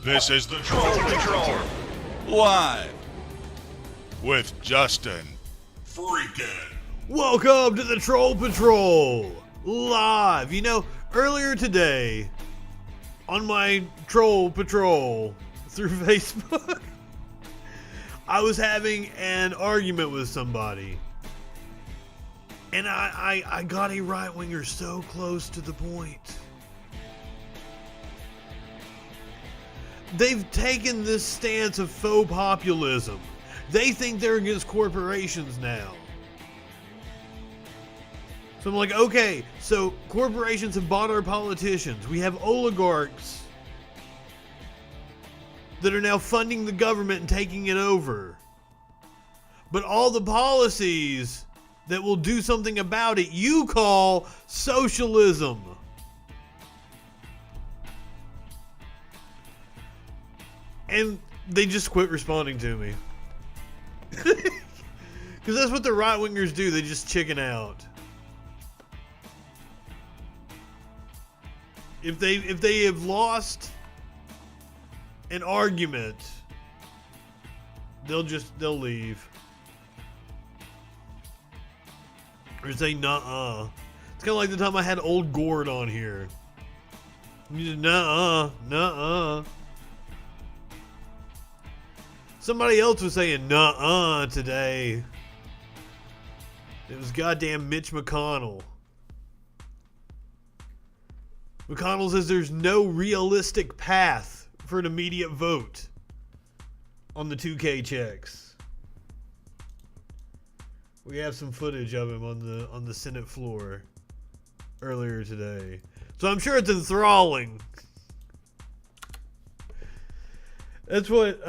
This is the Troll Patrol, live with Justin FREAKIN. Welcome to the Troll Patrol, live. You know, earlier today, on my Troll Patrol through Facebook, I was having an argument with somebody. And I got a right-winger so close to the point. They've taken this stance of faux populism. They think they're against corporations now. So I'm like, okay, so corporations have bought our politicians. We have oligarchs that are now funding the government and taking it over. But all the policies that will do something about it, you call socialism. And they just quit responding to me. Because that's what the right-wingers do. They just chicken out. If they have lost an argument, they'll leave. Or say nuh-uh. It's kind of like the time I had old Gord on here. You just nuh-uh. Somebody else was saying nuh-uh today. It was goddamn Mitch McConnell. McConnell says there's no realistic path for an immediate vote on the 2K checks. We have some footage of him on the Senate floor earlier today. So I'm sure it's enthralling. That's what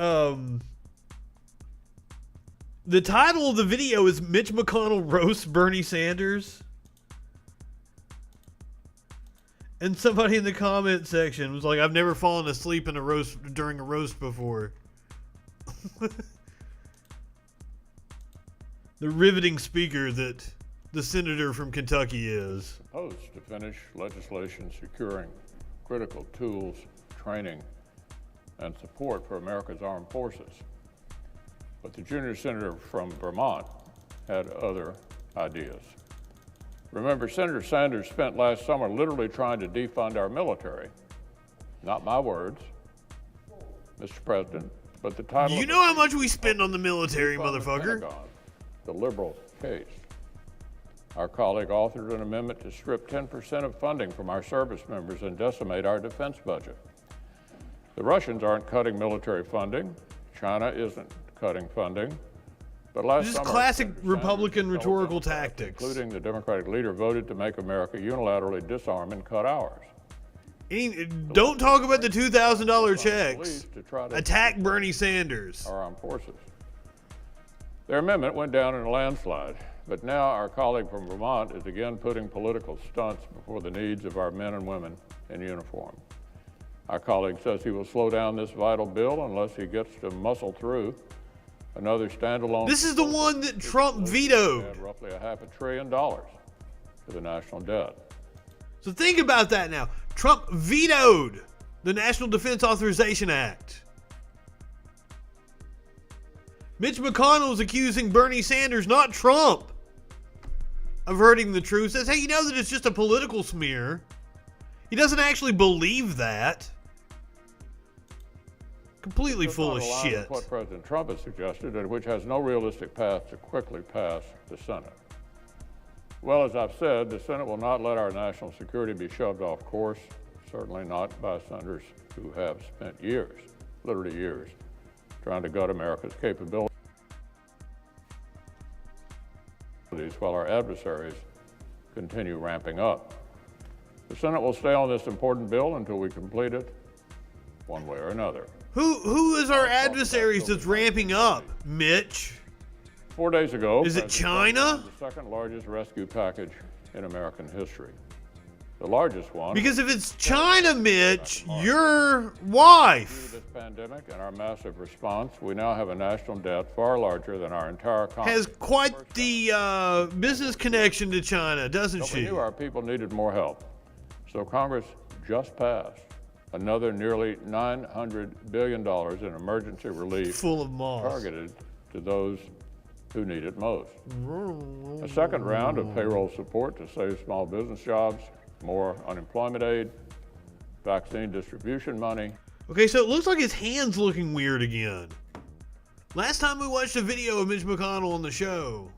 the title of the video is Mitch McConnell roasts Bernie Sanders. And somebody in the comment section was like, I've never fallen asleep in a roast during a roast before. The riveting speaker that the senator from Kentucky is. Supposed to finish legislation securing critical tools, training, and support for America's armed forces. But the junior senator from Vermont had other ideas. Remember, Senator Sanders spent last summer literally trying to defund our military. Not my words, Mr. President, but the title. You know how much we spend on the military, motherfucker. The liberal case. Our colleague authored an amendment to strip 10% of funding from our service members and decimate our defense budget. The Russians aren't cutting military funding. China isn't cutting funding. But last summer, classic Republican rhetorical tactics. Including the Democratic leader, voted to make America unilaterally disarm and cut ours. Don't talk about the $2,000 checks. Attack Bernie Sanders. Our armed forces. Their amendment went down in a landslide, but now our colleague from Vermont is again putting political stunts before the needs of our men and women in uniform. Our colleague says he will slow down this vital bill unless he gets to muscle through another standalone. This is the one that Trump vetoed. Roughly $500 billion to the national debt. So think about that now. Trump vetoed the National Defense Authorization Act. Mitch McConnell is accusing Bernie Sanders, not Trump, of hurting the truth. Says, hey, you know that it's just a political smear. He doesn't actually believe that. Completely full of shit. What President Trump has suggested, and which has no realistic path to quickly pass the Senate. Well, as I've said, the Senate will not let our national security be shoved off course, certainly not by senators who have spent years, literally years, trying to gut America's capabilities while our adversaries continue ramping up. The Senate will stay on this important bill until we complete it one way or another. Who is our adversaries that's ramping up, Mitch? 4 days ago, is it China? The second largest rescue package in American history. The largest one. Because if it's China, Mitch, your wife. Due to this pandemic and our massive response, we now have a national debt far larger than our entire economy. Has quite the business connection to China, doesn't she? We knew our people needed more help. So Congress just passed another nearly $900 billion in emergency relief Full of moss. targeted to those who need it most. A second round of payroll support to save small business jobs, more unemployment aid, vaccine distribution money. Okay, so it looks like his hand's looking weird again. Last time we watched a video of Mitch McConnell on the show,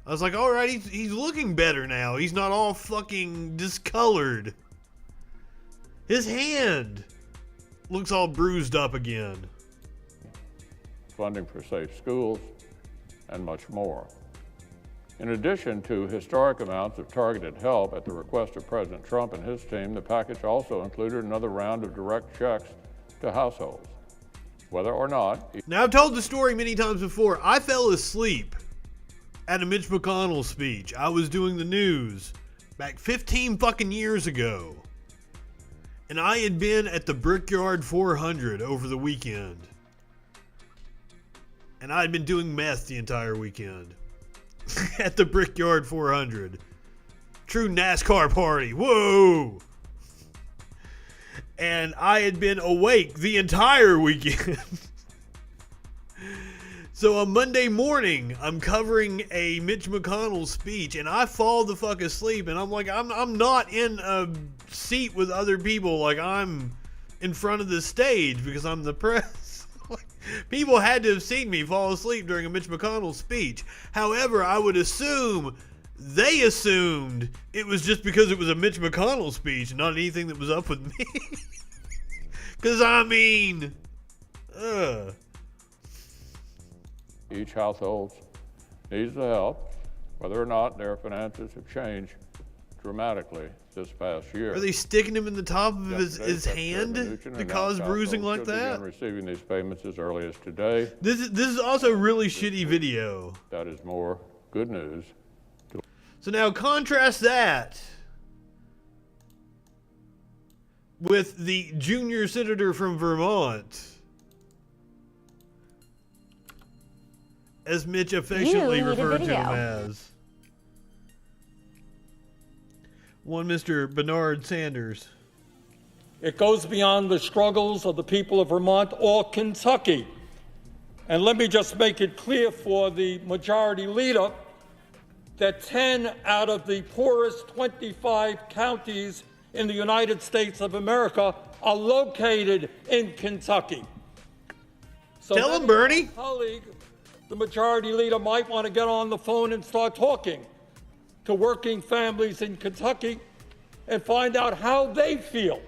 I was like, all right, he's looking better now. He's not all fucking discolored. His hand looks all bruised up again. Funding for safe schools, and much more. In addition to historic amounts of targeted help at the request of President Trump and his team, the package also included another round of direct checks to households. Whether or not... Now, I've told the story many times before. I fell asleep at a Mitch McConnell speech. I was doing the news back 15 fucking years ago. And I had been at the Brickyard 400 over the weekend. And I had been doing meth the entire weekend. At the Brickyard 400. True NASCAR party. Whoa! And I had been awake the entire weekend. So on Monday morning, I'm covering a Mitch McConnell speech, and I fall the fuck asleep, and I'm like, I'm not in a seat with other people, like I'm in front of the stage because I'm the press. People had to have seen me fall asleep during a Mitch McConnell speech. However, I would assume they assumed it was just because it was a Mitch McConnell speech, not anything that was up with me. Because, I mean, Each household needs the help, whether or not their finances have changed dramatically this past year. Are they sticking him in the top of his hand to cause bruising like that? Receiving these payments as early as today. This is also a really shitty video. That is more good news. So now contrast that with the junior senator from Vermont, as Mitch affectionately referred to him as. One Mr. Bernard Sanders. It goes beyond the struggles of the people of Vermont or Kentucky. And let me just make it clear for the majority leader that 10 out of the poorest 25 counties in the United States of America are located in Kentucky. So tell him, Bernie. My colleague, the majority leader, might want to get on the phone and start talking to working families in Kentucky and find out how they feel.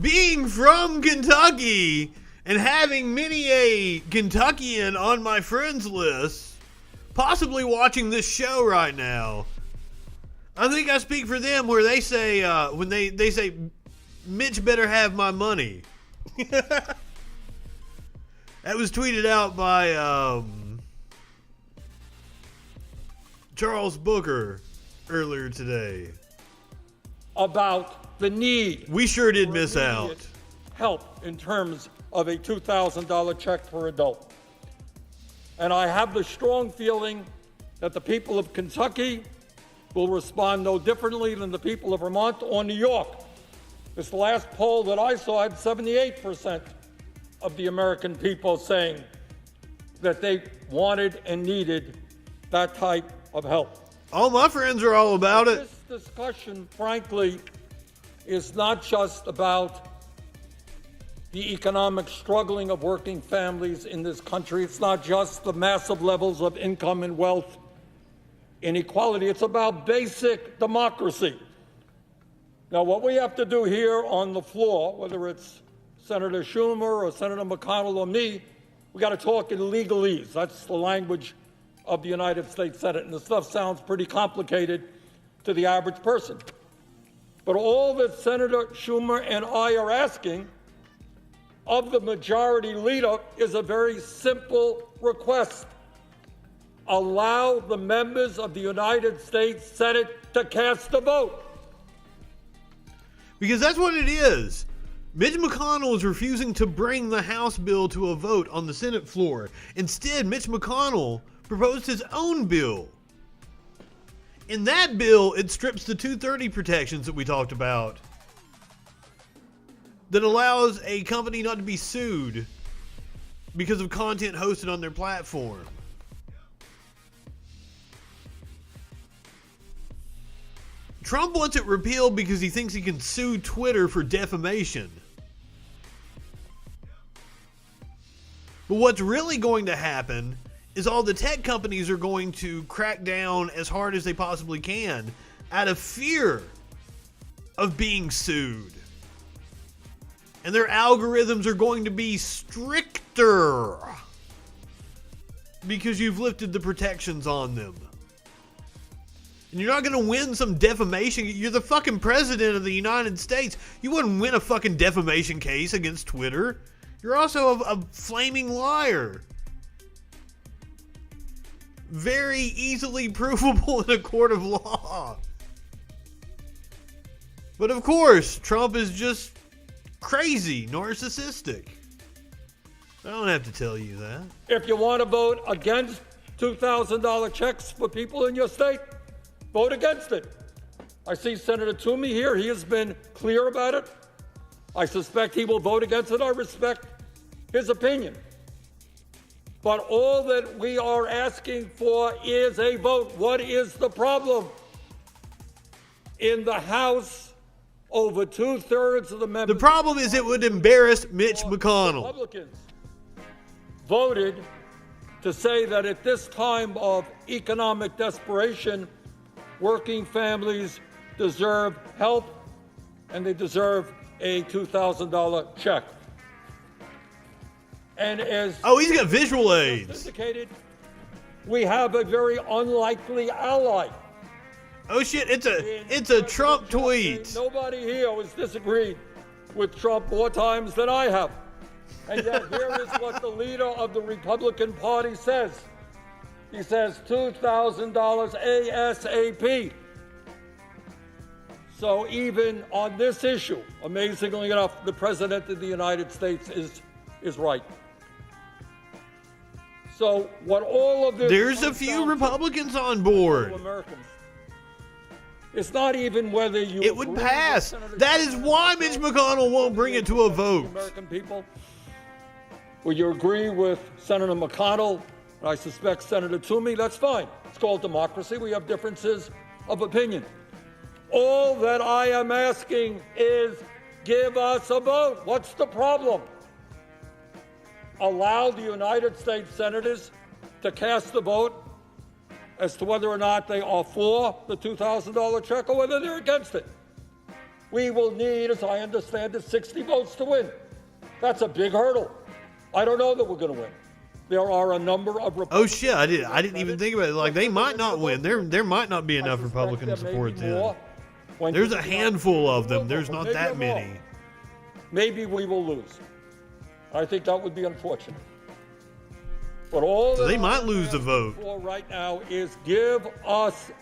Being from Kentucky and having many a Kentuckian on my friends list, possibly watching this show right now, I think I speak for them where they say, when they say, Mitch better have my money. That was tweeted out by Charles Booker earlier today. About the need. We sure did miss out. Help in terms of a $2,000 check per adult. And I have the strong feeling that the people of Kentucky will respond no differently than the people of Vermont or New York. This last poll that I saw had 78% of the American people saying that they wanted and needed that type of help. All my friends are all about it. This discussion, frankly, is not just about the economic struggling of working families in this country. It's not just the massive levels of income and wealth inequality. It's about basic democracy. Now, what we have to do here on the floor, whether it's Senator Schumer or Senator McConnell or me, we got to talk in legalese. That's the language of the United States Senate, and the stuff sounds pretty complicated to the average person. But all that Senator Schumer and I are asking of the majority leader is a very simple request. Allow the members of the United States Senate to cast a vote. Because that's what it is. Mitch McConnell is refusing to bring the House bill to a vote on the Senate floor. Instead, Mitch McConnell proposed his own bill. In that bill, it strips the 230 protections that we talked about that allows a company not to be sued because of content hosted on their platform. Trump wants it repealed because he thinks he can sue Twitter for defamation. But what's really going to happen is all the tech companies are going to crack down as hard as they possibly can out of fear of being sued. And their algorithms are going to be stricter because you've lifted the protections on them. And you're not going to win some defamation. You're the fucking president of the United States. You wouldn't win a fucking defamation case against Twitter. You're also a flaming liar. Very easily provable in a court of law. But of course, Trump is just crazy, narcissistic. I don't have to tell you that. If you want to vote against $2,000 checks for people in your state, vote against it. I see Senator Toomey here. He has been clear about it. I suspect he will vote against it. I respect his opinion. But all that we are asking for is a vote. What is the problem? In the House, over 2/3 of the members... The problem is it would embarrass Mitch McConnell. Republicans voted to say that at this time of economic desperation, working families deserve help and they deserve a $2,000 check. And as he's got visual aids. indicated, we have a very unlikely ally. Oh shit, it's a Trump tweet. Nobody here has disagreed with Trump more times than I have. And yet here is what the leader of the Republican Party says. He says $2,000 ASAP. So even on this issue, amazingly enough, the President of the United States is right. So what all of this... There's a few Republicans on board. Americans, it's not even whether you... It would pass. That is why Mitch McConnell won't bring it to a vote. American people, will you agree with Senator McConnell? And I suspect Senator Toomey. That's fine. It's called democracy. We have differences of opinion. All that I am asking is give us a vote. What's the problem? Allow the United States senators to cast the vote as to whether or not they are for the $2,000 check or whether they're against it. We will need, as I understand it, 60 votes to win. That's a big hurdle. I don't know that we're going to win. There are a number of Republicans. Oh shit, I didn't even think about it. Like, they might not win. There might not be enough Republican support then. There's a handful of them. There's not that many. Maybe we will lose. I think that would be unfortunate. But all so they might lose the vote. For right now is give us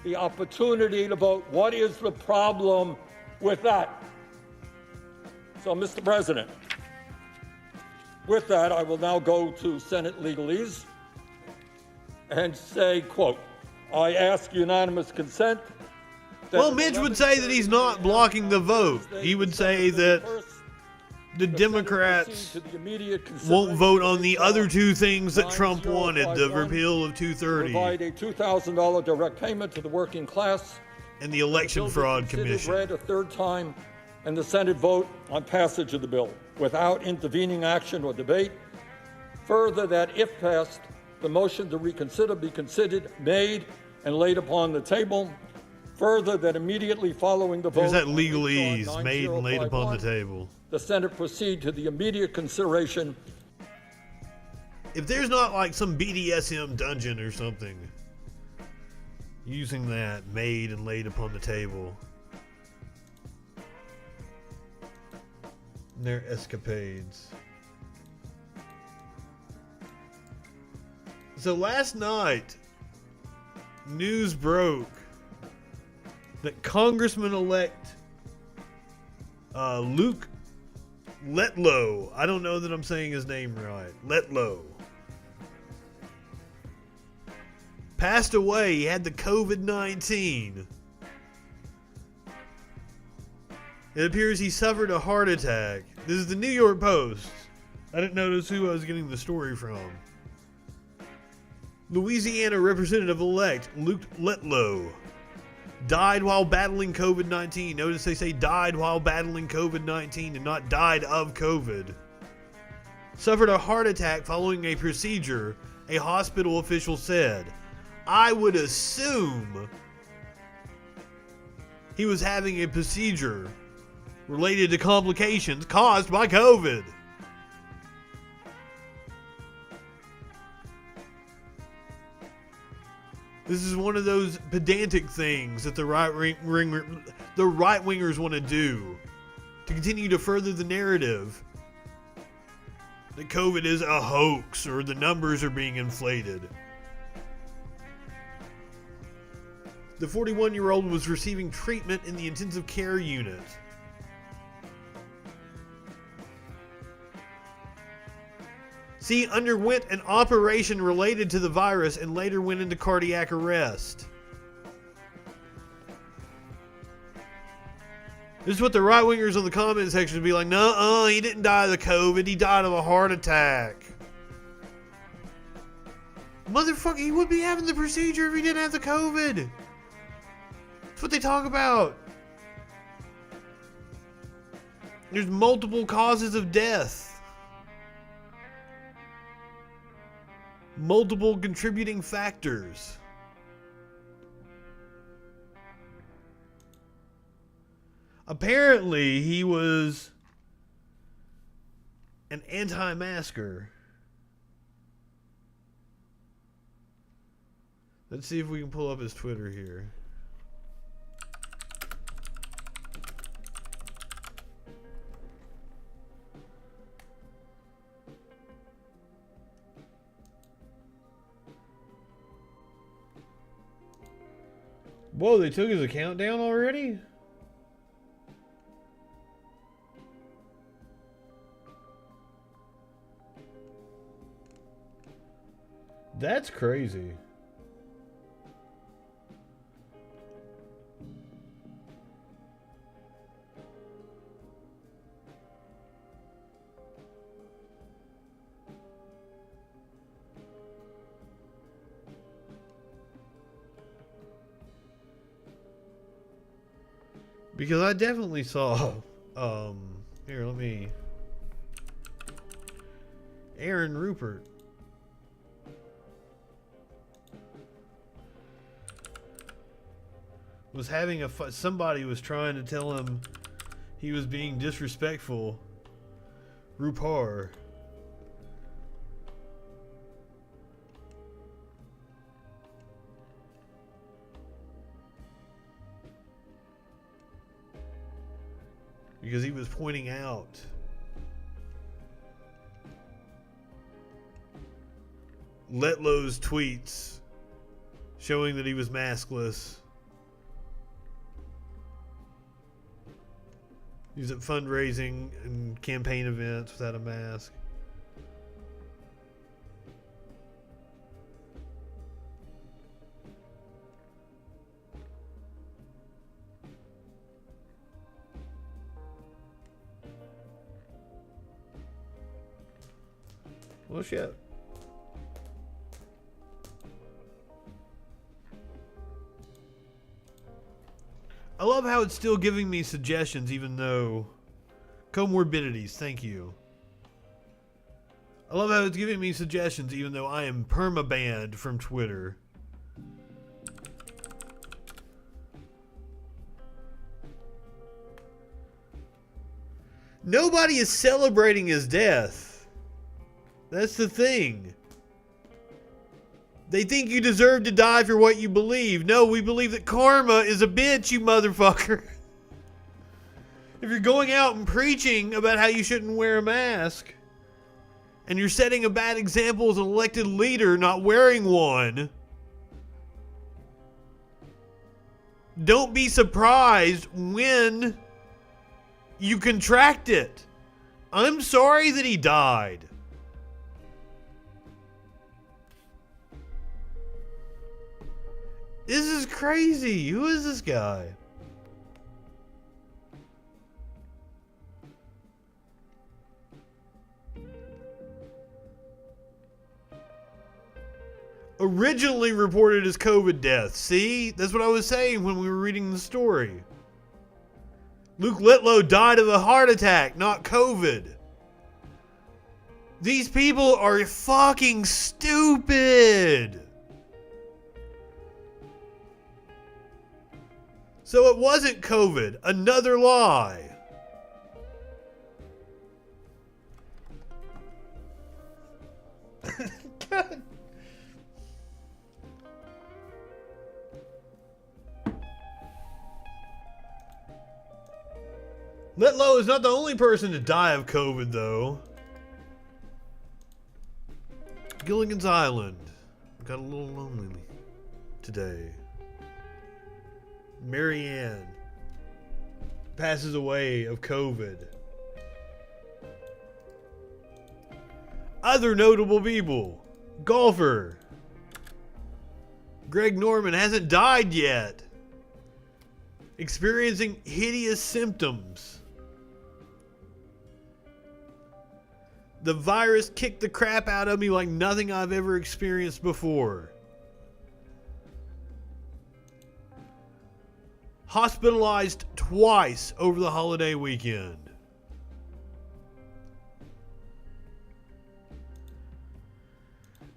the opportunity to vote. What is the problem with that? So, Mr. President, with that, I will now go to Senate legalese and say, quote, I ask unanimous consent. Well, Mitch would say that he's not blocking the vote. He would say that the Democrats won't vote on the other two things that Trump wanted, the repeal of 230 provide a $2,000 direct payment to the working class and the Election Fraud Commission. Read a third time and the Senate vote on passage of the bill without intervening action or debate. Further, that if passed, the motion to reconsider be considered, made, and laid upon the table. Further, that immediately following the vote... There's that legalese, made and laid upon the table. The Senate proceed to the immediate consideration. If there's not like some BDSM dungeon or something, using that made and laid upon the table, their escapades. So last night, news broke that Congressman-elect Luke Letlow, I don't know that I'm saying his name right, Letlow, passed away. He had the COVID-19. It appears he suffered a heart attack. This is the New York Post. I didn't notice who I was getting the story from. Louisiana Representative-elect Luke Letlow died while battling COVID-19. Notice they say died while battling COVID-19 and not died of COVID. Suffered a heart attack following a procedure, a hospital official said. I would assume he was having a procedure related to complications caused by COVID. This is one of those pedantic things that the right-wingers want to do to continue to further the narrative that COVID is a hoax or the numbers are being inflated. The 41-year-old was receiving treatment in the intensive care unit. He underwent an operation related to the virus and later went into cardiac arrest. This is what the right-wingers on the comment section would be like, no, he didn't die of the COVID, he died of a heart attack. Motherfucker, he would be having the procedure if he didn't have the COVID. That's what they talk about. There's multiple causes of death. Multiple contributing factors. Apparently, he was an anti-masker. Let's see if we can pull up his Twitter here. Whoa, they took his account down already? That's crazy. Because I definitely saw, here, let me, Aaron Rupert. Was having somebody was trying to tell him he was being disrespectful. Rupar. Because he was pointing out Letlow's tweets showing that he was maskless. He was at fundraising and campaign events without a mask. Well, shit. I love how it's still giving me suggestions even though... Comorbidities, thank you. I love how it's giving me suggestions even though I am permabanned from Twitter. Nobody is celebrating his death. That's the thing. They think you deserve to die for what you believe. No, we believe that karma is a bitch, you motherfucker. If you're going out and preaching about how you shouldn't wear a mask, and you're setting a bad example as an elected leader not wearing one, don't be surprised when you contract it. I'm sorry that he died. This is crazy. Who is this guy? originally reported as COVID deaths. See? That's what I was saying when we were reading the story. Luke Litlow died of a heart attack, not COVID. These people are fucking stupid. So it wasn't COVID. Another lie. God. Litlow is not the only person to die of COVID, though. Gilligan's Island got a little lonely today. Marianne passes away of COVID. Other notable people. Golfer Greg Norman hasn't died yet. Experiencing hideous symptoms. The virus kicked the crap out of me like nothing I've ever experienced before. Hospitalized twice over the holiday weekend.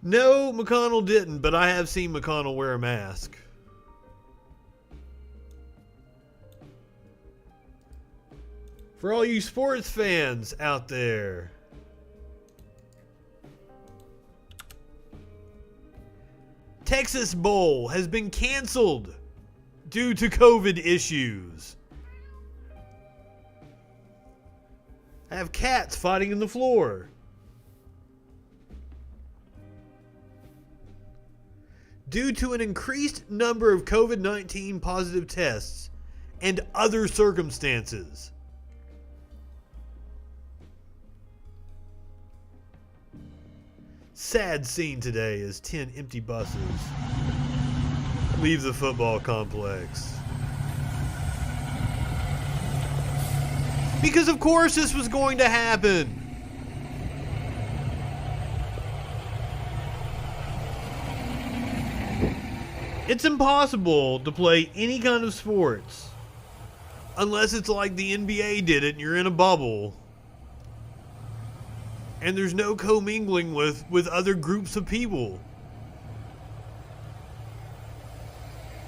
No, McConnell didn't, but I have seen McConnell wear a mask. For all you sports fans out there, Texas Bowl has been canceled due to COVID issues. I have cats fighting in the floor. Due to an increased number of COVID-19 positive tests and other circumstances. Sad scene today as 10 empty buses leave the football complex. Because of course this was going to happen. It's impossible to play any kind of sports unless it's like the NBA did it and you're in a bubble. And there's no commingling with other groups of people.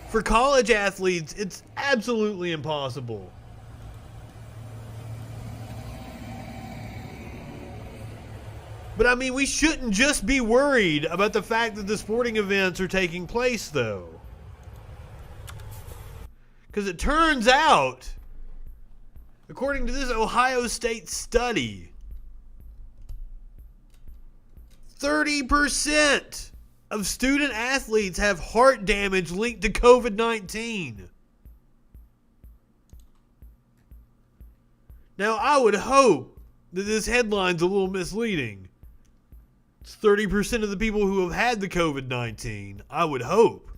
For college athletes, it's absolutely impossible. But I mean, we shouldn't just be worried about the fact that the sporting events are taking place, though. Because it turns out, according to this Ohio State study, 30% of student athletes have heart damage linked to COVID-19. Now, I would hope that this headline's a little misleading. It's 30% of the people who have had the COVID-19. I would hope.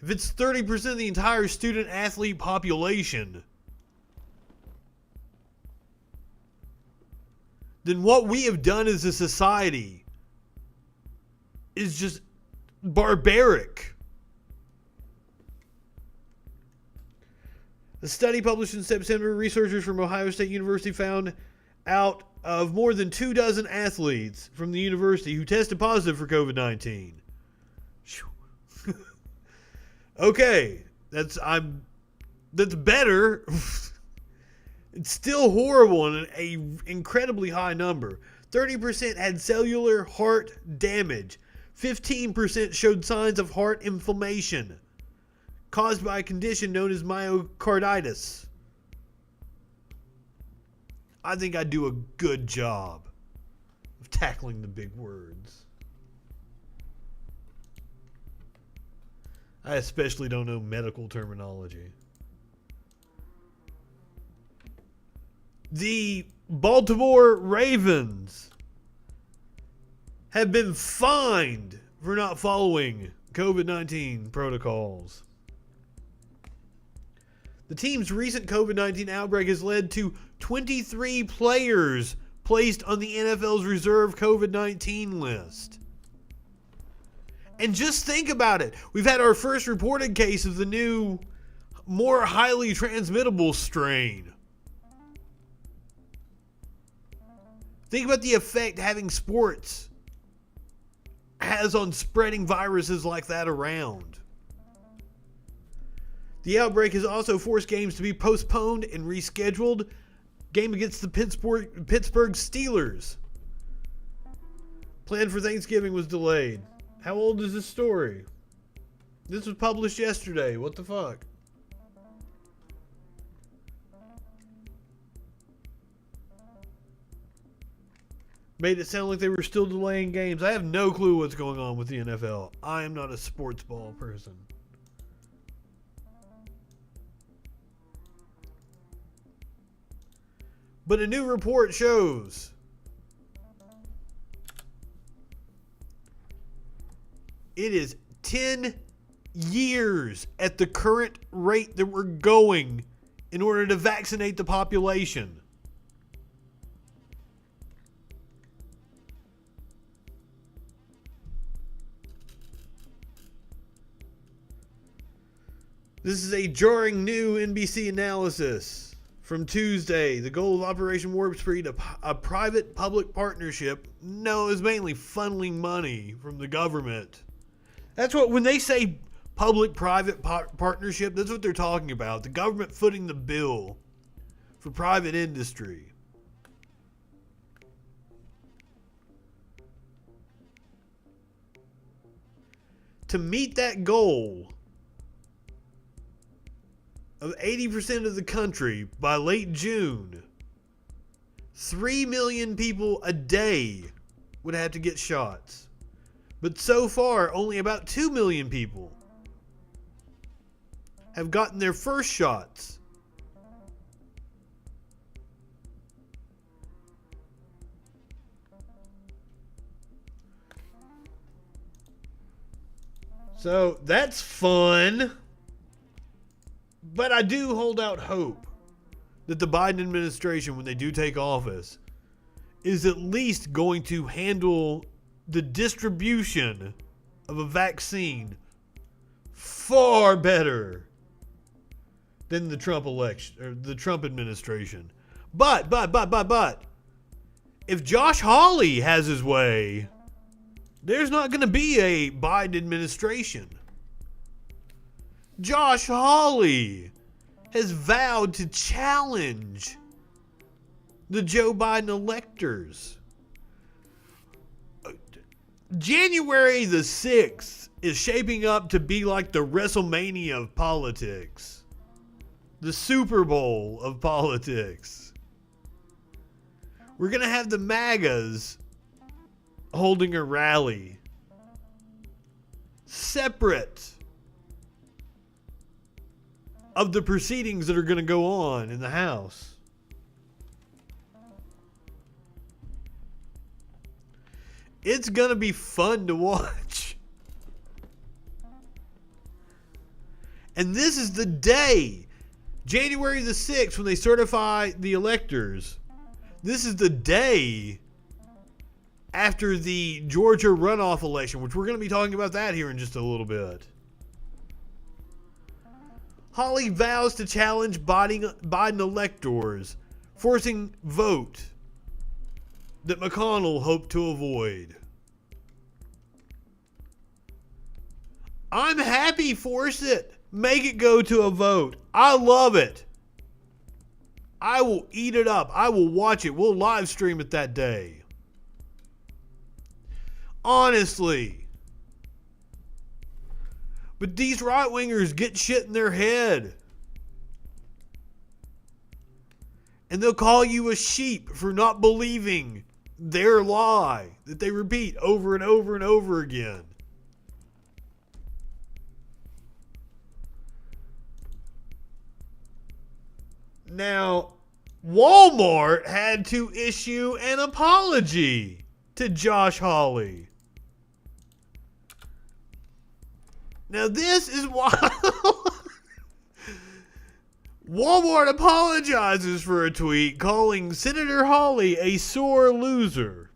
If it's 30% of the entire student athlete population, then what we have done as a society is just barbaric. The study published in September, researchers from Ohio State University found out of more than 24 athletes from the university who tested positive for COVID-19. Okay, that's better. It's still horrible and an incredibly high number. 30% had cellular heart damage. 15% showed signs of heart inflammation caused by a condition known as myocarditis. I think I do a good job of tackling the big words. I especially don't know medical terminology. The Baltimore Ravens have been fined for not following COVID-19 protocols. The team's recent COVID-19 outbreak has led to 23 players placed on the NFL's reserve COVID-19 list. And just think about it. We've had our first reported case of the new, more highly transmittable strain. Think about the effect having sports has on spreading viruses like that around. The outbreak has also forced games to be postponed and rescheduled. Game against the Pittsburgh Steelers, planned for Thanksgiving, was delayed. How old is this story? This was published yesterday. What the fuck? Made it sound like they were still delaying games. I have no clue what's going on with the NFL. I am not a sports ball person. But a new report shows it is 10 years at the current rate that we're going in order to vaccinate the population. This is a jarring new NBC analysis from Tuesday. The goal of Operation Warp Speed, a private-public partnership. No, it was mainly funneling money from the government. That's what, when they say public-private partnership, that's what they're talking about. The government footing the bill for private industry. To meet that goal of 80% of the country by late June, 3 million people a day would have to get shots. But so far, only about 2 million people have gotten their first shots. So that's fun. But I do hold out hope that the Biden administration, when they do take office, is at least going to handle the distribution of a vaccine far better than the Trump election or the Trump administration. But if Josh Hawley has his way, there's not going to be a Biden administration. Josh Hawley has vowed to challenge the Joe Biden electors. January the 6th is shaping up to be like the WrestleMania of politics. The Super Bowl of politics. We're going to have the MAGAs holding a rally. Separate of the proceedings that are going to go on in the House. It's going to be fun to watch. And this is the day, January the 6th, when they certify the electors. This is the day after the Georgia runoff election, which we're going to be talking about that here in just a little bit. Hawley vows to challenge Biden electors, forcing vote that McConnell hoped to avoid. I'm happy, force it. Make it go to a vote. I love it. I will eat it up. I will watch it. We'll live stream it that day. Honestly. But these right-wingers get shit in their head. And they'll call you a sheep for not believing their lie that they repeat over and over and over again. Now, Walmart had to issue an apology to Josh Hawley. Now this is wild. Walmart apologizes for a tweet calling Senator Hawley a sore loser.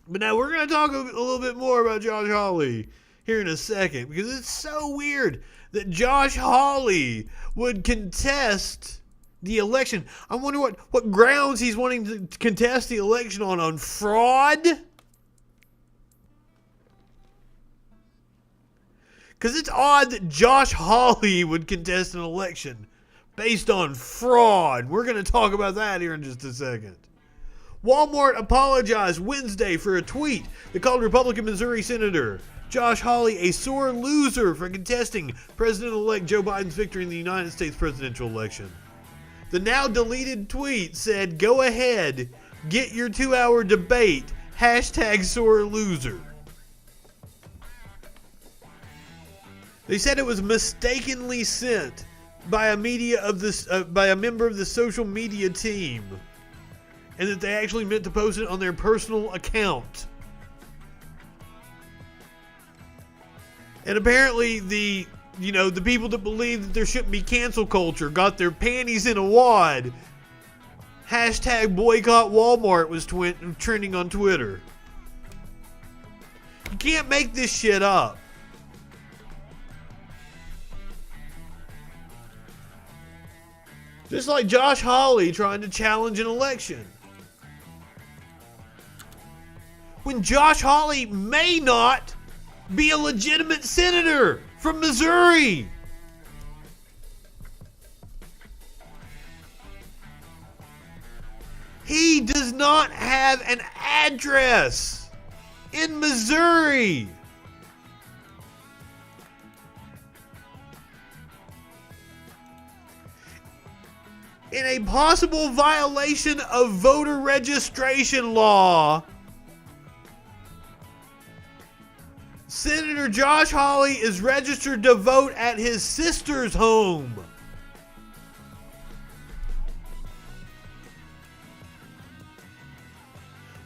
But now we're going to talk a little bit more about Josh Hawley here in a second, because it's so weird that Josh Hawley would contest the election. I wonder what grounds he's wanting to contest the election on fraud? Because it's odd that Josh Hawley would contest an election based on fraud. We're going to talk about that here in just a second. Walmart apologized Wednesday for a tweet that called Republican Missouri Senator Josh Hawley a sore loser for contesting President-elect Joe Biden's victory in the United States presidential election. The now deleted tweet said, "Go ahead, get your 2-hour debate, #sore loser." They said it was mistakenly sent by a member of the social media team, and that they actually meant to post it on their personal account. And apparently the people that believe that there shouldn't be cancel culture got their panties in a wad. #boycott Walmart was trending on Twitter. You can't make this shit up. Just like Josh Hawley trying to challenge an election. When Josh Hawley may not be a legitimate senator from Missouri. He does not have an address in Missouri. In a possible violation of voter registration law, Senator Josh Hawley is registered to vote at his sister's home.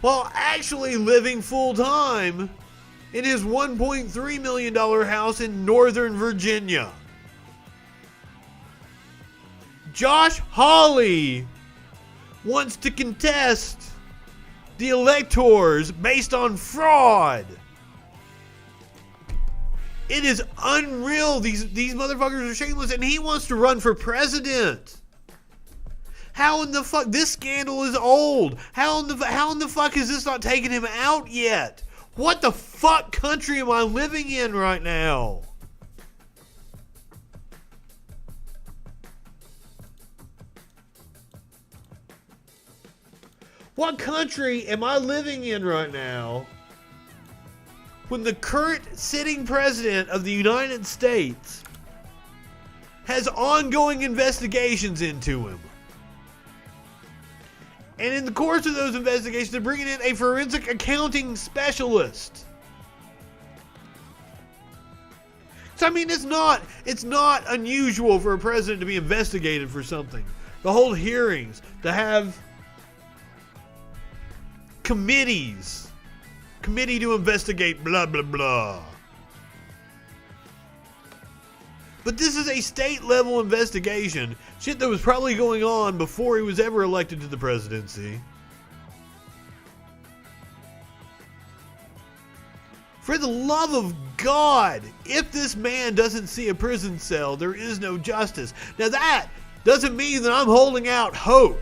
While actually living full-time in his $1.3 million house in Northern Virginia. Josh Hawley wants to contest the electors based on fraud. It is unreal. These motherfuckers are shameless, and he wants to run for president. How in the fuck? This scandal is old. How in the fuck is this not taking him out yet? What the fuck country am I living in right now? What country am I living in right now when the current sitting president of the United States has ongoing investigations into him? And in the course of those investigations, they're bringing in a forensic accounting specialist. So, I mean, it's not unusual for a president to be investigated for something. To hold hearings, to have committee to investigate blah blah blah. But this is a state level investigation, shit that was probably going on before he was ever elected to the presidency. For the love of God, if this man doesn't see a prison cell, there is no justice. Now that doesn't mean that I'm holding out hope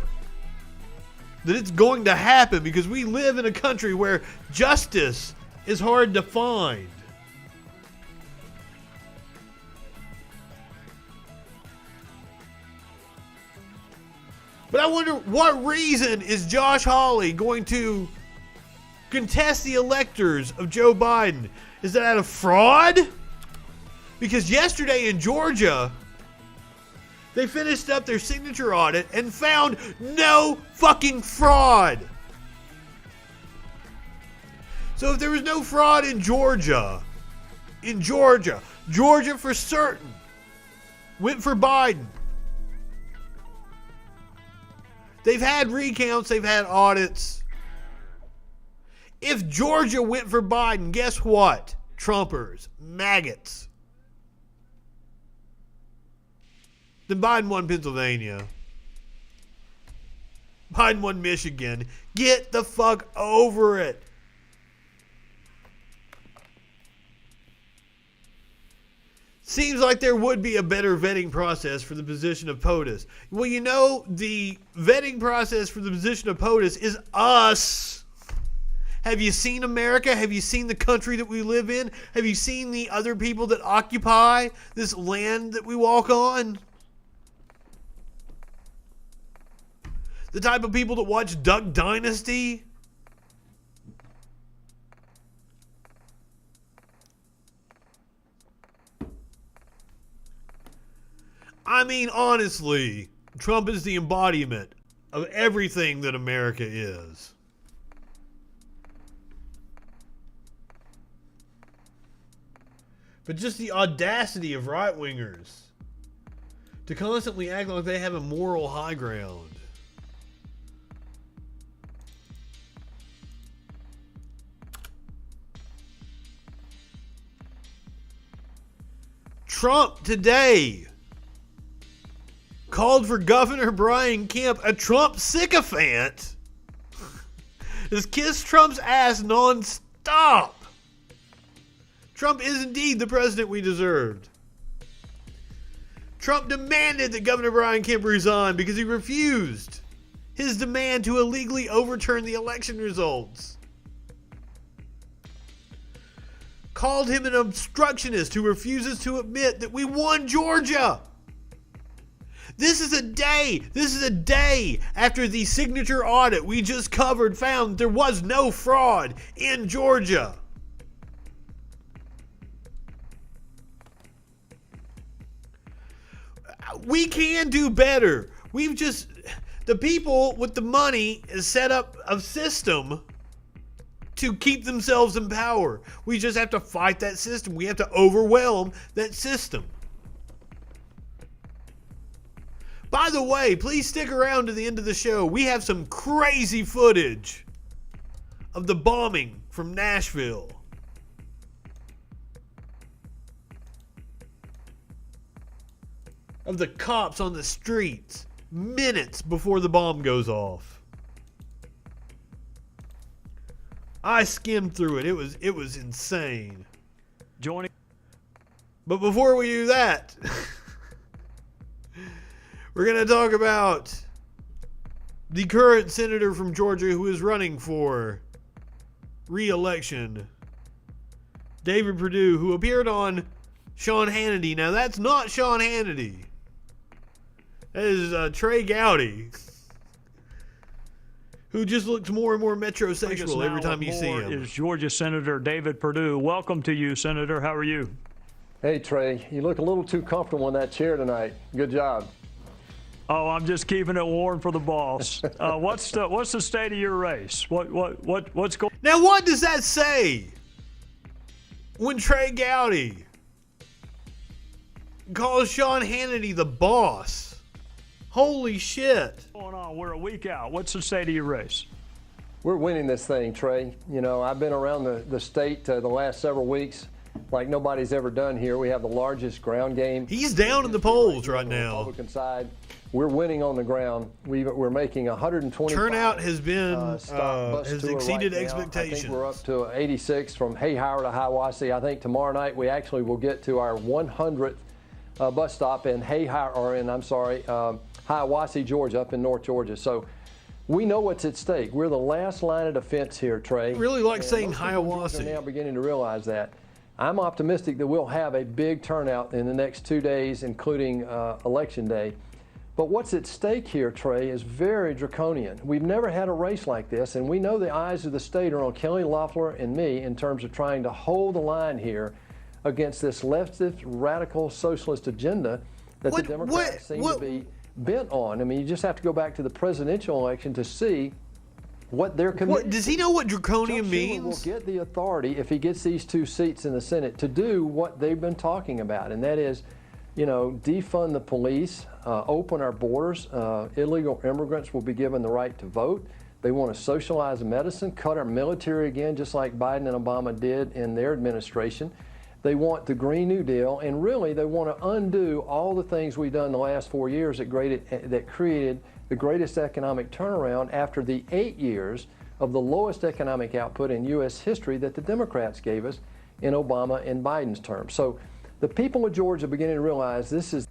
that it's going to happen, because we live in a country where justice is hard to find. But I wonder, what reason is Josh Hawley going to contest the electors of Joe Biden? Is that out of fraud? Because yesterday in Georgia, they finished up their signature audit and found no fucking fraud. So if there was no fraud in Georgia for certain went for Biden. They've had recounts, they've had audits. If Georgia went for Biden, guess what? Trumpers, maggots. Then Biden won Pennsylvania. Biden won Michigan. Get the fuck over it. Seems like there would be a better vetting process for the position of POTUS. Well, you know, the vetting process for the position of POTUS is us. Have you seen America? Have you seen the country that we live in? Have you seen the other people that occupy this land that we walk on? The type of people that watch Duck Dynasty? I mean, honestly, Trump is the embodiment of everything that America is. But just the audacity of right-wingers to constantly act like they have a moral high ground. Trump today called for Governor Brian Kemp a Trump sycophant. Just kiss Trump's ass non-stop. Trump is indeed the president we deserved. Trump demanded that Governor Brian Kemp resign because he refused his demand to illegally overturn the election results. Called him an obstructionist who refuses to admit that we won Georgia. This is a day after the signature audit we just covered found that there was no fraud in Georgia. We can do better. The people with the money has set up a system to keep themselves in power. We just have to fight that system. We have to overwhelm that system. By the way, please stick around to the end of the show. We have some crazy footage of the bombing from Nashville. Of the cops on the streets minutes before the bomb goes off. I skimmed through it. It was insane. Joining. But before we do that, we're going to talk about the current senator from Georgia who is running for re-election, David Perdue, who appeared on Sean Hannity. Now, that's not Sean Hannity. That is Trey Gowdy, who just looks more and more metrosexual every time you see him. Is Georgia Senator David Perdue. Welcome to you, Senator. How are you? Hey, Trey. You look a little too comfortable in that chair tonight. Good job. Oh, I'm just keeping it warm for the boss. What's the state of your race? What's going? Now, what does that say? When Trey Gowdy calls Sean Hannity the boss. Holy shit. What's going on? We're a week out. What's the state of your race? We're winning this thing, Trey. You know, I've been around the state the last several weeks like nobody's ever done here. We have the largest ground game. He's down in the polls right now. Republican side. We're winning on the ground. We're making 120. Turnout has been has exceeded expectations. I think we're up to 86 from Hayhire to Hiawassee. I think tomorrow night we actually will get to our 100th bus stop in Hiawassee, Georgia, up in North Georgia. So we know what's at stake. We're the last line of defense here, Trey. I really like saying Hiawassee. We're now beginning to realize that. I'm optimistic that we'll have a big turnout in the next 2 days, including Election Day. But what's at stake here, Trey, is very draconian. We've never had a race like this, and we know the eyes of the state are on Kelly Loeffler and me in terms of trying to hold the line here against this leftist, radical socialist agenda that the Democrats seem to be bent on. I mean, you just have to go back to the presidential election to see what they're committed. Does he know what draconian means? Will get the authority, if he gets these 2 seats in the Senate, to do what they've been talking about, and that is, you know, defund the police, open our borders. Illegal immigrants will be given the right to vote. They want to socialize medicine, cut our military again, just like Biden and Obama did in their administration. They want the Green New Deal, and really they want to undo all the things we've done the last 4 years that created the greatest economic turnaround after the 8 years of the lowest economic output in U.S. history that the Democrats gave us in Obama and Biden's term. So The people of Georgia are beginning to realize this is.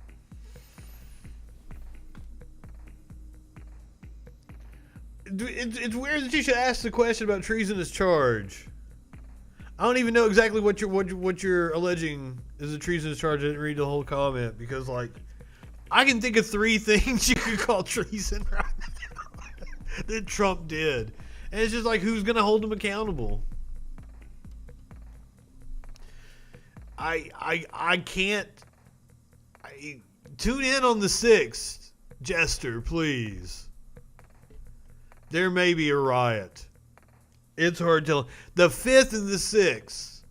It's weird that you should ask the question about treasonous charge. I don't even know exactly what you're alleging is a treasonous charge. I didn't read the whole comment because, like, I can think of 3 things you could call treason right now that Trump did, and it's just like, who's gonna hold him accountable? I can't. Tune in on the 6th, Jester, please. There may be a riot. It's hard to tell. The 5th and the 6th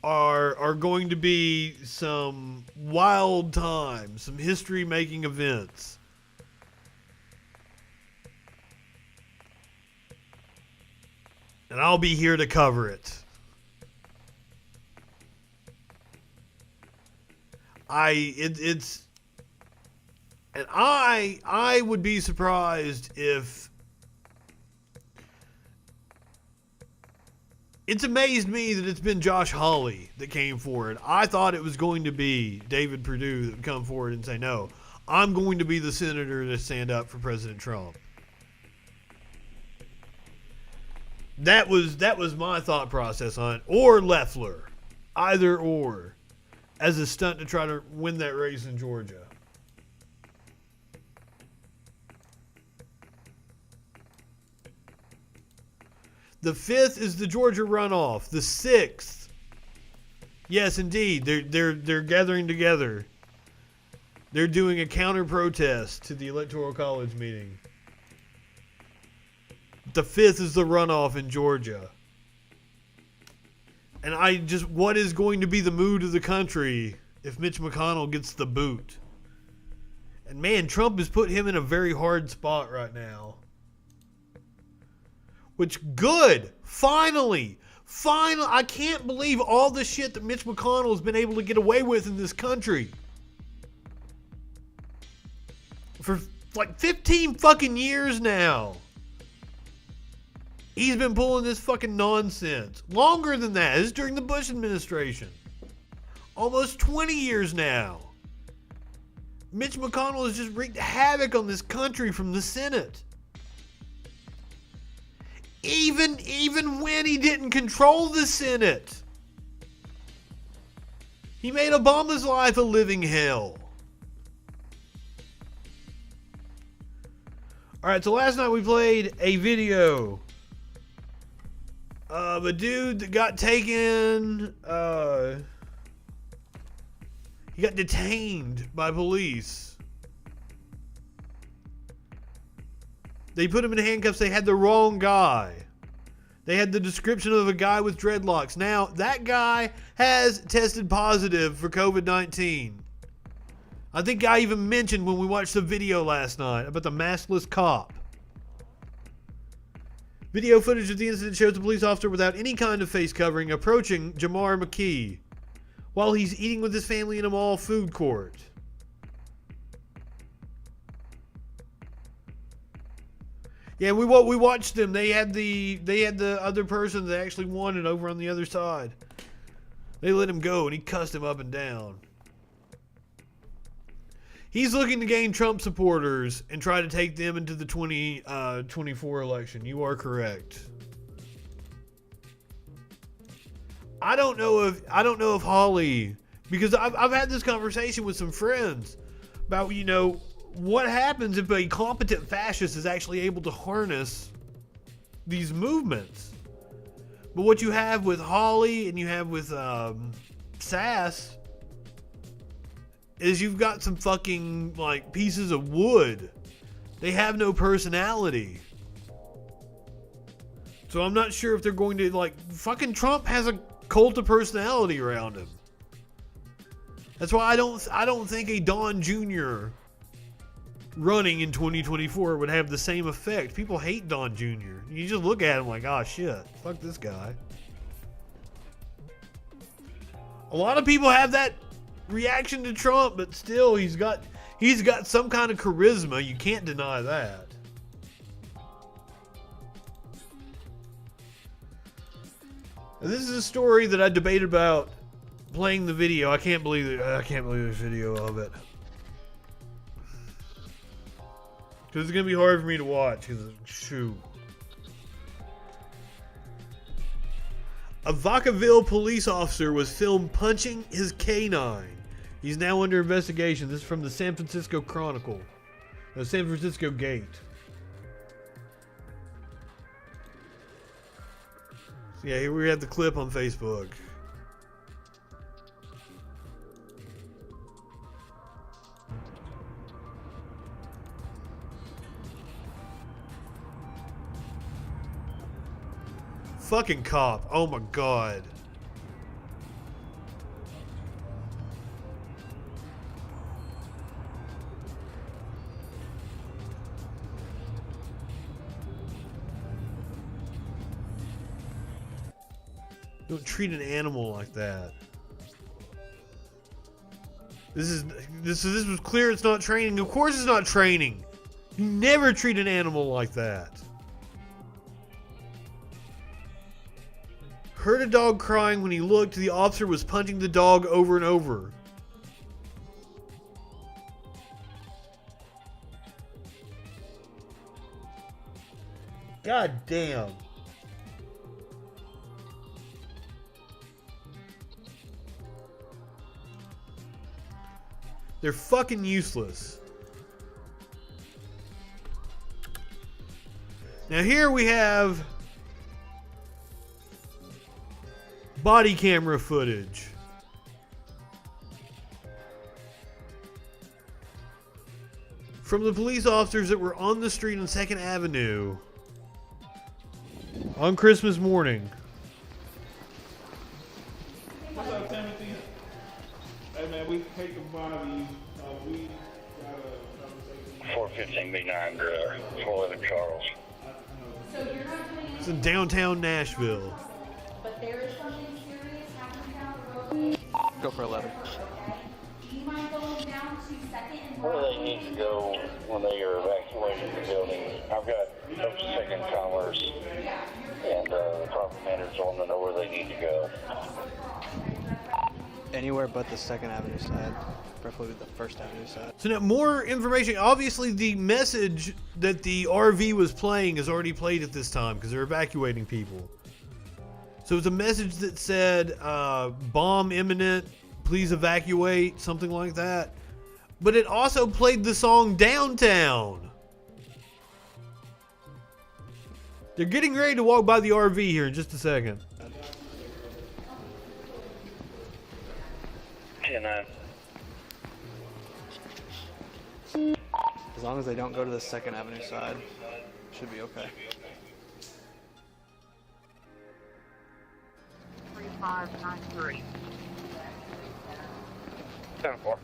are going to be some wild times, some history-making events. And I'll be here to cover it. I would be surprised if it's amazed me that it's been Josh Hawley that came forward. I thought it was going to be David Perdue that would come forward and say, no, I'm going to be the senator to stand up for President Trump. That was my thought process on it. Or Loeffler. Either or. As a stunt to try to win that race in Georgia. The 5th is the Georgia runoff. The 6th, yes, indeed, they're gathering together. They're doing a counter protest to the Electoral College meeting. The 5th is the runoff in Georgia. And what is going to be the mood of the country if Mitch McConnell gets the boot? And man, Trump has put him in a very hard spot right now. Which, good. Finally. I can't believe all the shit that Mitch McConnell has been able to get away with in this country. For like 15 fucking years now. He's been pulling this fucking nonsense. Longer than that. This is during the Bush administration. Almost 20 years now. Mitch McConnell has just wreaked havoc on this country from the Senate. Even when he didn't control the Senate. He made Obama's life a living hell. Alright, so last night we played a video of a dude that got taken, he got detained by police. They put him in handcuffs. They had the wrong guy. They had the description of a guy with dreadlocks. Now, that guy has tested positive for COVID-19. I think I even mentioned when we watched the video last night about the maskless cop. Video footage of the incident shows a police officer without any kind of face covering approaching Jamar McKee while he's eating with his family in a mall food court. Yeah, we watched them. They had the other person that actually won it over on the other side. They let him go, and he cussed him up and down. He's looking to gain Trump supporters and try to take them into the 2024 election. You are correct. I don't know if Hawley, because I've had this conversation with some friends about, what happens if a competent fascist is actually able to harness these movements. But what you have with Hawley and you have with Sass is you've got some fucking pieces of wood. They have no personality. So I'm not sure if they're going to fucking Trump has a cult of personality around him. That's why I don't think a Don Jr. running in 2024 would have the same effect. People hate Don Jr. You just look at him like, oh shit, fuck this guy. A lot of people have that reaction to Trump, but still he's got some kind of charisma. You can't deny that. And this is a story that I debated about playing the video. I can't believe it. I can't believe there's video of it. Because it's going to be hard for me to watch. Because, shoot. A Vacaville police officer was filmed punching his canine. He's now under investigation. This is from the San Francisco Chronicle. The San Francisco Gate. So yeah, here we have the clip on Facebook. Fucking cop. Oh my god. Don't treat an animal like that. This was clear it's not training. Of course it's not training. You never treat an animal like that. Heard a dog crying when he looked. The officer was punching the dog over and over. God damn. They're fucking useless. Now here we have body camera footage. From the police officers that were on the street on 2nd Avenue on Christmas morning. What's up, Timothy? Hey man, we take the body. We got a conversation. 415 B9 411 Charles. So you're not doing It's in downtown Nashville. but there is something serious happening down the road. Go for 11. Do you mind going down to 2nd and Where they need to go when they are evacuating the building. I've got those second comers and the property managers on to know where they need to go. Anywhere but the 2nd Avenue side, preferably the 1st Avenue side. So now more information. Obviously the message that the RV was playing is already played at this time because they're evacuating people. So it's a message that said bomb imminent, please evacuate, something like that. But it also played the song Downtown. They're getting ready to walk by the RV here in just a second. 10-9. As long as they don't go to the 2nd Avenue side, should be okay. 3593. 10-4.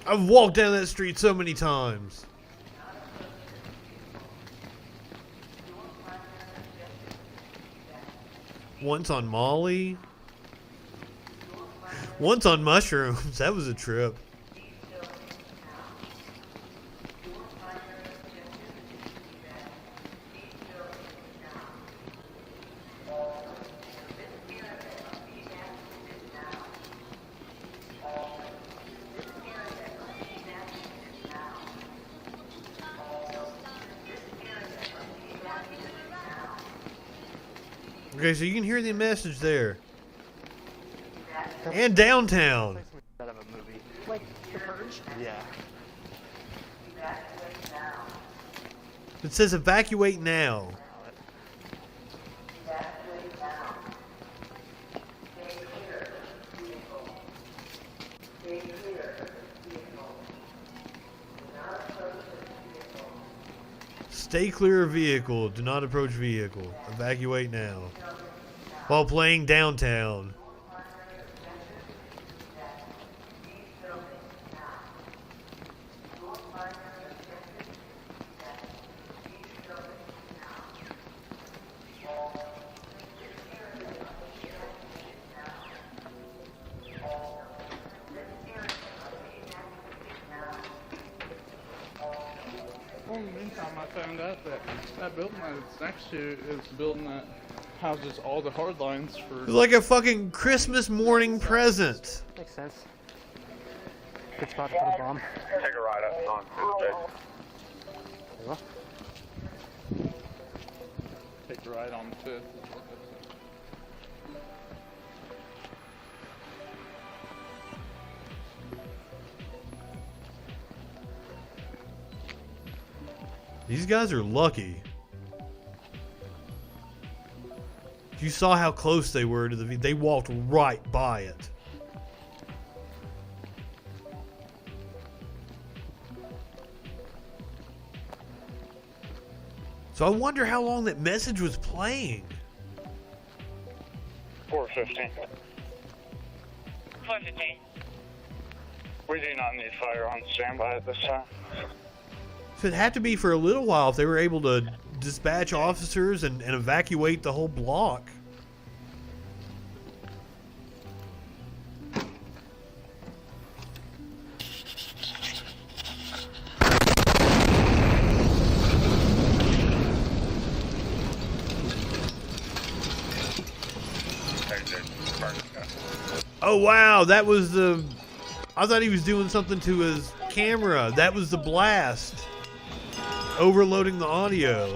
I've walked down that street so many times. Once on Molly. Once on mushrooms. That was a trip. Okay, so you can hear the message there. And downtown. Out of a movie. Like The Purge? Yeah. It says evacuate now. Stay clear of vehicle. Do not approach vehicle. Evacuate now. While playing Downtown. Well, in the meantime, I found out that that building that's next to is the building that houses all the hard lines for... It's like a fucking Christmas morning present. Makes sense. Good spot to put a bomb. Take a ride up on Tuesday. Take a ride on the 5th. These guys are lucky. You saw how close they were to the... They walked right by it. So I wonder how long that message was playing. 415. 415. We do not need fire on standby at this time. So it had to be for a little while if they were able to dispatch officers and evacuate the whole block. Oh wow, that was the... I thought he was doing something to his camera. That was the blast. Overloading the audio.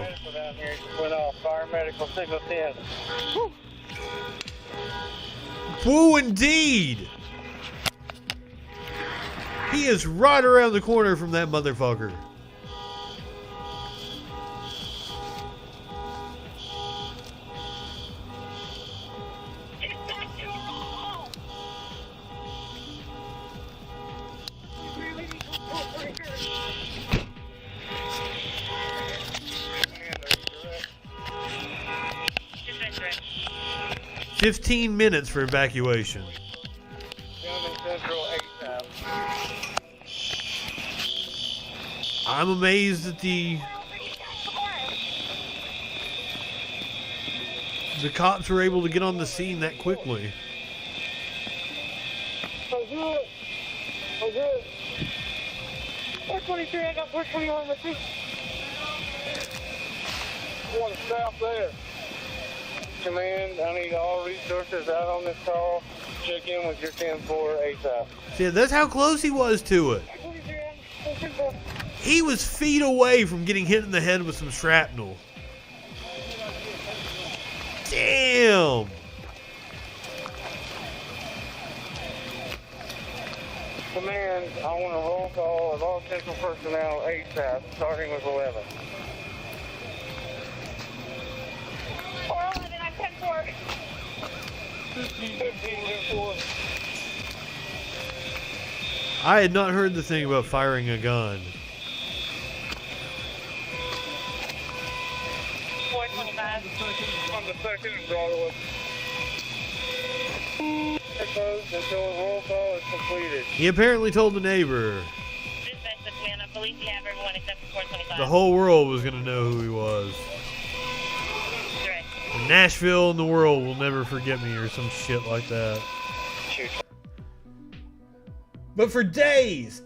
Went off. Fire medical signal 10. Woo indeed! He is right around the corner from that motherfucker. $15 minutes for evacuation. I'm amazed that the cops were able to get on the scene that quickly. Oh, good. Oh, good. 423, I got 421 with me. One south there. Command, I need all resources out on this call. Check in with your 10-4 ASAP. See, that's how close he was to it. He was feet away from getting hit in the head with some shrapnel. Damn! Command, I want a roll call of all central personnel ASAP, starting with 11. 411, I'm 10-4. 15-4. I had not heard the thing about firing a gun. 425. On the second and Broadway. Closed until a roll call is completed. He apparently told the neighbor. Dispatch the command. I believe you have everyone except for 425. The whole world was going to know who he was. Right. Nashville and the world will never forget me or some shit like that. But for days,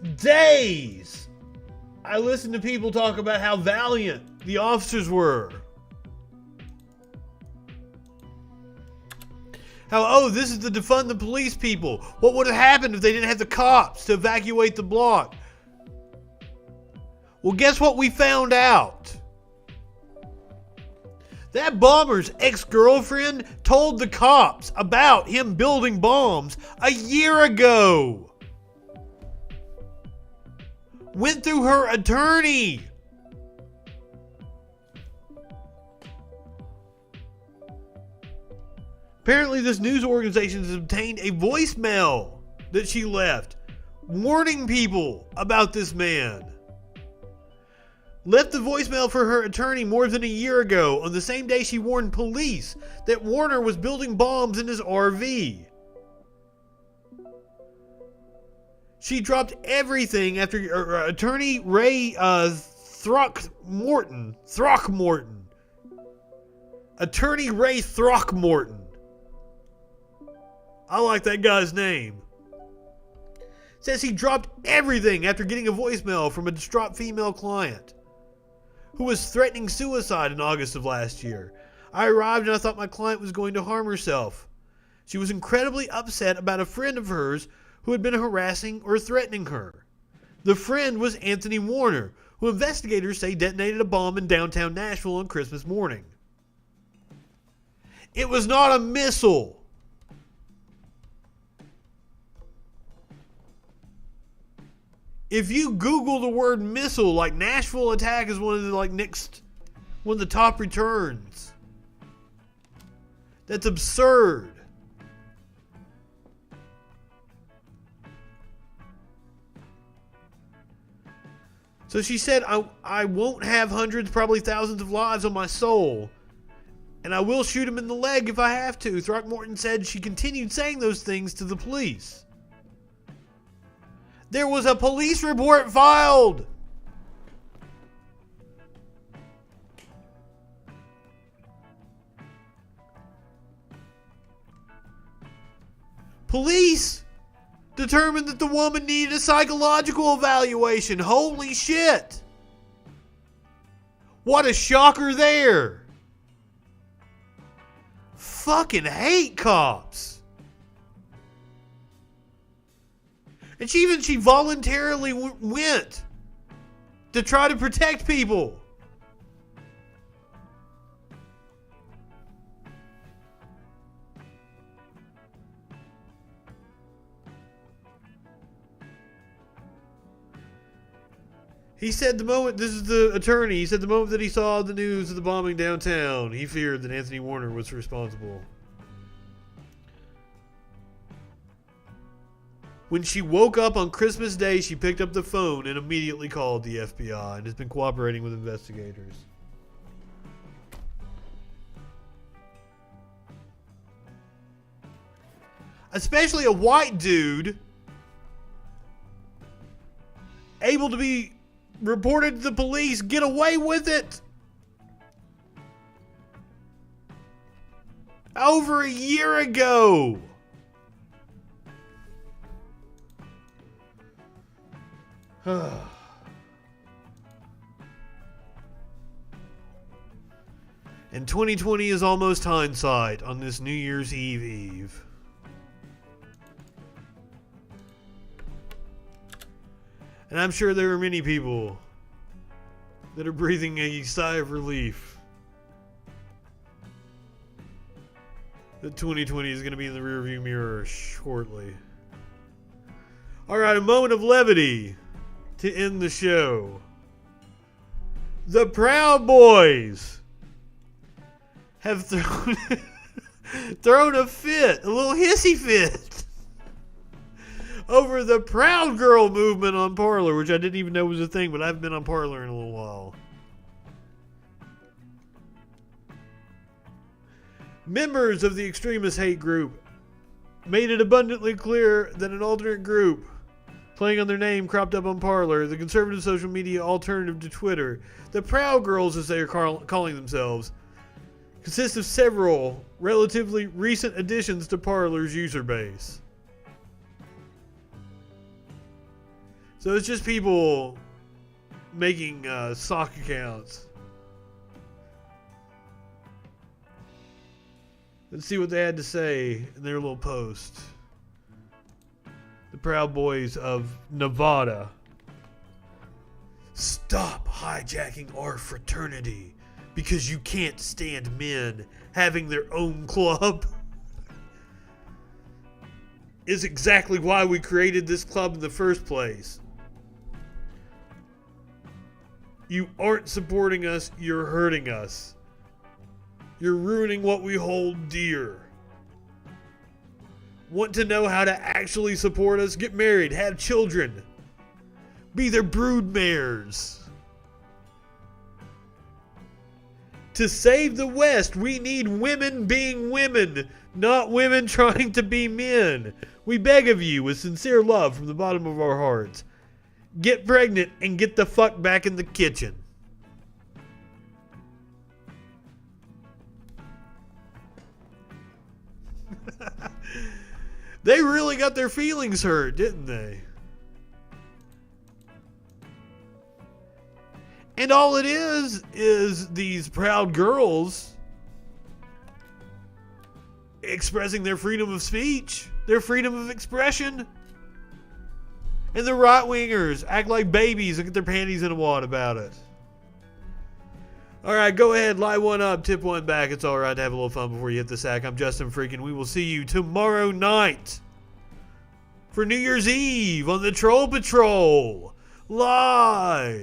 I listened to people talk about how valiant the officers were. How, oh, this is the defund the police people. What would have happened if they didn't have the cops to evacuate the block? Well, guess what we found out? That bomber's ex-girlfriend told the cops about him building bombs a year ago. Went through her attorney. Apparently, this news organization has obtained a voicemail that she left warning people about this man. Left the voicemail for her attorney more than a year ago, on the same day she warned police that Warner was building bombs in his RV. She dropped everything after attorney Ray Throckmorton. Attorney Ray Throckmorton. I like that guy's name. Says he dropped everything after getting a voicemail from a distraught female client who was threatening suicide in August of last year. I arrived and I thought my client was going to harm herself. She was incredibly upset about a friend of hers who had been harassing or threatening her. The friend was Anthony Warner, who investigators say detonated a bomb in downtown Nashville on Christmas morning. It was not a missile. If you Google the word missile, like Nashville attack is one of the top returns. That's absurd. So she said, I won't have hundreds, probably thousands of lives on my soul. And I will shoot him in the leg if I have to. Throckmorton said she continued saying those things to the police. There was a police report filed. Police determined that the woman needed a psychological evaluation. Holy shit. What a shocker there. Fucking hate cops. And she voluntarily went to try to protect people. He said this is the attorney, he said the moment that he saw the news of the bombing downtown, he feared that Anthony Warner was responsible. When she woke up on Christmas Day, she picked up the phone and immediately called the FBI and has been cooperating with investigators. Especially a white dude able to be reported to the police, get away with it. Over a year ago. And 2020 is almost hindsight on this New Year's Eve. And I'm sure there are many people that are breathing a sigh of relief that 2020 is going to be in the rearview mirror shortly. All right, a moment of levity to end the show. The Proud Boys have thrown a fit, a little hissy fit, over the Proud Girl movement on Parler, which I didn't even know was a thing, but I haven't been on Parler in a little while. Members of the extremist hate group made it abundantly clear that an alternate group playing on their name cropped up on Parler, the conservative social media alternative to Twitter, the Proud Girls, as they are calling themselves, consists of several relatively recent additions to Parler's user base. So it's just people making sock accounts. Let's see what they had to say in their little post. The Proud Boys of Nevada. Stop hijacking our fraternity because you can't stand men having their own club. Is exactly why we created this club in the first place. You aren't supporting us, you're hurting us. You're ruining what we hold dear. Want to know how to actually support us? Get married, have children. Be their brood mares. To save the West, we need women being women, not women trying to be men. We beg of you with sincere love from the bottom of our hearts. Get pregnant and get the fuck back in the kitchen. They really got their feelings hurt, didn't they? And all it is these proud girls expressing their freedom of speech, their freedom of expression. And the right-wingers act like babies and get their panties in a wad about it. All right, go ahead, light one up, tip one back. It's all right to have a little fun before you hit the sack. I'm Justin Freakin. We will see you tomorrow night for New Year's Eve on the Troll Patrol live.